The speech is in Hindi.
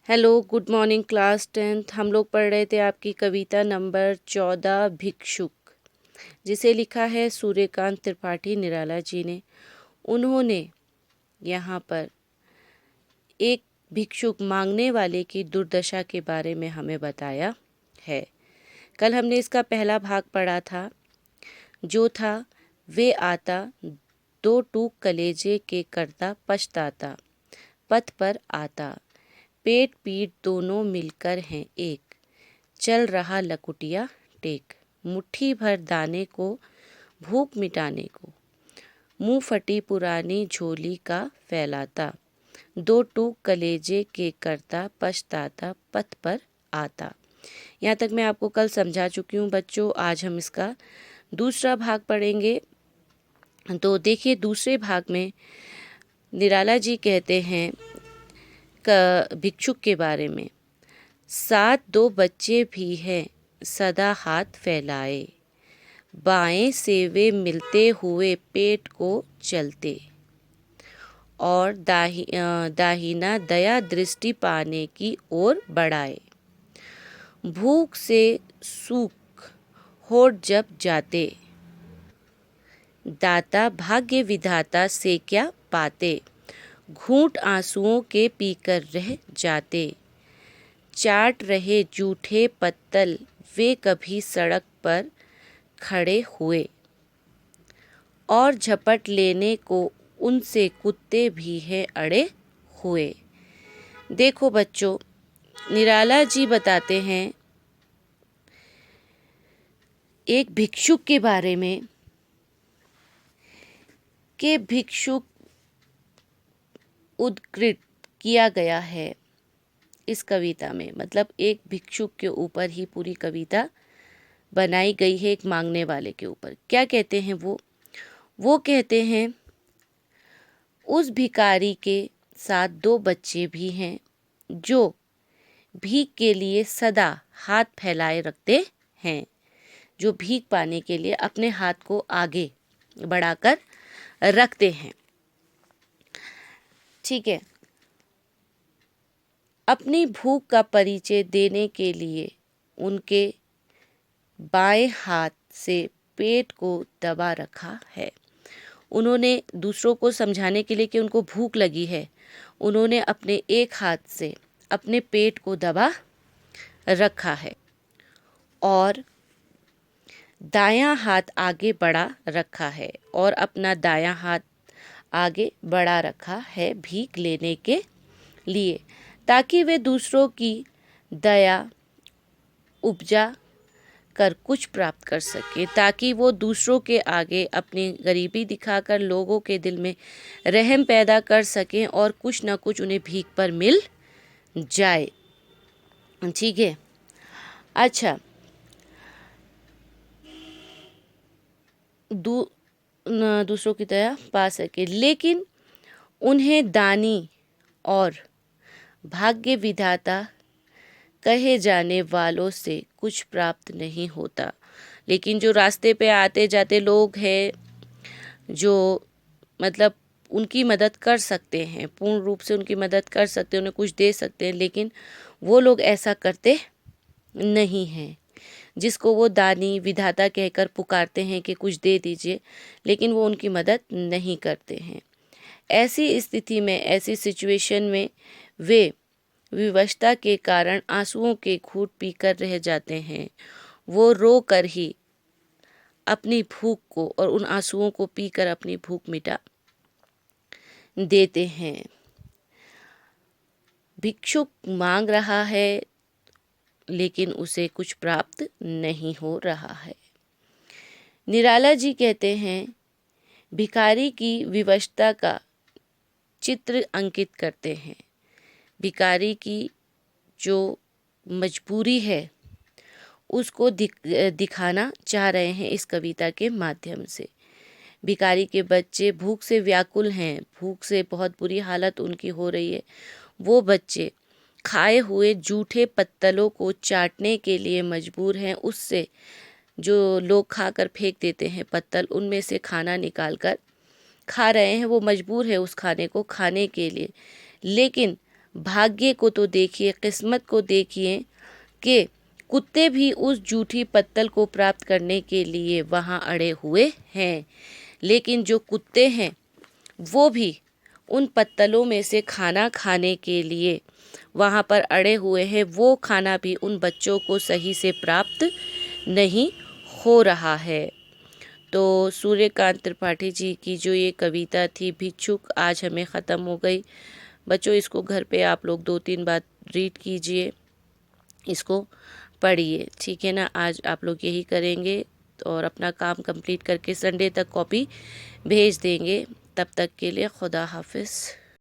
Hello, good morning class 10th। हम लोग पढ़ रहे थे आपकी कविता नंबर 14 भिक्षुक, जिसे लिखा है सूर्यकांत त्रिपाठी निराला जी ने। उन्होंने यहाँ पर एक भिक्षुक मांगने वाले की दुर्दशा के बारे में हमें बताया है। कल हमने इसका पहला भाग पढ़ा था, जो था वे आता दो टूक कलेजे के करता पछताता, पथ पर आता, पेट पीठ दोनों मिलकर हैं एक, चल रहा लकुटिया टेक, मुट्ठी भर दाने को भूख मिटाने को, मुंह फटी पुरानी झोली का फैलाता, दो टूक कलेजे के करता पछताता, पथ पर आता। यहाँ तक मैं आपको कल समझा चुकी हूँ बच्चों। आज हम इसका दूसरा भाग पढ़ेंगे। तो देखिए, दूसरे भाग में निराला जी कहते हैं भिक्षुक के बारे में, साथ दो बच्चे भी हैं सदा हाथ फैलाए, बाएं से वे मिलते हुए पेट को चलते, और दाहिना दया दृष्टि पाने की ओर बढ़ाए, भूख से सूख होठ जब जाते, दाता भाग्य विधाता से क्या पाते, घूंट आंसुओं के पीकर रह जाते, चाट रहे जूठे पत्तल वे कभी सड़क पर खड़े हुए, और झपट लेने को उनसे कुत्ते भी हैं अड़े हुए। देखो बच्चों, निराला जी बताते हैं एक भिक्षुक के बारे में कि भिक्षुक उद्धृत किया गया है इस कविता में। मतलब एक भिक्षुक के ऊपर ही पूरी कविता बनाई गई है, एक मांगने वाले के ऊपर। क्या कहते हैं वो कहते हैं, उस भिखारी के साथ दो बच्चे भी हैं जो भीख के लिए सदा हाथ फैलाए रखते हैं, जो भीख पाने के लिए अपने हाथ को आगे बढ़ाकर रखते हैं। ठीक है। अपनी भूख का परिचय देने के लिए उनके बाएं हाथ से पेट को दबा रखा है। उन्होंने दूसरों को समझाने के लिए कि उनको भूख लगी है, उन्होंने अपने एक हाथ से अपने पेट को दबा रखा है और दायां हाथ आगे बढ़ा रखा है, और अपना दायां हाथ आगे बढ़ा रखा है भीख लेने के लिए, ताकि वे दूसरों की दया उपजा कर कुछ प्राप्त कर सके, ताकि वो दूसरों के आगे अपनी गरीबी दिखाकर लोगों के दिल में रहम पैदा कर सकें और कुछ ना कुछ उन्हें भीख पर मिल जाए। ठीक है। अच्छा, दूसरों की दया पा सके, लेकिन उन्हें दानी और भाग्य विधाता कहे जाने वालों से कुछ प्राप्त नहीं होता। लेकिन जो रास्ते पे आते जाते लोग हैं, जो मतलब उनकी मदद कर सकते हैं, पूर्ण रूप से उनकी मदद कर सकते हैं, उन्हें कुछ दे सकते हैं, लेकिन वो लोग ऐसा करते नहीं हैं, जिसको वो दानी विधाता कहकर पुकारते हैं कि कुछ दे दीजिए, लेकिन वो उनकी मदद नहीं करते हैं। ऐसी स्थिति में, ऐसी सिचुएशन में वे विवशता के कारण आंसुओं के घूंट पीकर रह जाते हैं। वो रो कर ही अपनी भूख को और उन आंसुओं को पीकर अपनी भूख मिटा देते हैं। भिक्षुक मांग रहा है, लेकिन उसे कुछ प्राप्त नहीं हो रहा है। निराला जी कहते हैं, भिखारी की विवशता का चित्र अंकित करते हैं। भिखारी की जो मजबूरी है उसको दिखाना चाह रहे हैं इस कविता के माध्यम से। भिखारी के बच्चे भूख से व्याकुल हैं, भूख से बहुत बुरी हालत उनकी हो रही है। वो बच्चे खाए हुए जूठे पत्तलों को चाटने के लिए मजबूर हैं। उससे जो लोग खाकर फेंक देते हैं पत्तल, उनमें से खाना निकाल कर खा रहे हैं। वो मजबूर है उस खाने को खाने के लिए, लेकिन भाग्य को तो देखिए, किस्मत को देखिए कि कुत्ते भी उस जूठी पत्तल को प्राप्त करने के लिए वहाँ अड़े हुए हैं, लेकिन जो कुत्ते हैं वो भी उन पत्तलों में से खाना खाने के लिए वहाँ पर अड़े हुए हैं। वो खाना भी उन बच्चों को सही से प्राप्त नहीं हो रहा है। तो सूर्यकांत त्रिपाठी जी की जो ये कविता थी भिक्षुक, आज हमें ख़त्म हो गई। बच्चों, इसको घर पे आप लोग 2-3 बार रीड कीजिए, इसको पढ़िए, ठीक है ना। आज आप लोग यही करेंगे और अपना काम कंप्लीट करके संडे तक कॉपी भेज देंगे। तब तक के लिए खुदा हाफिज़।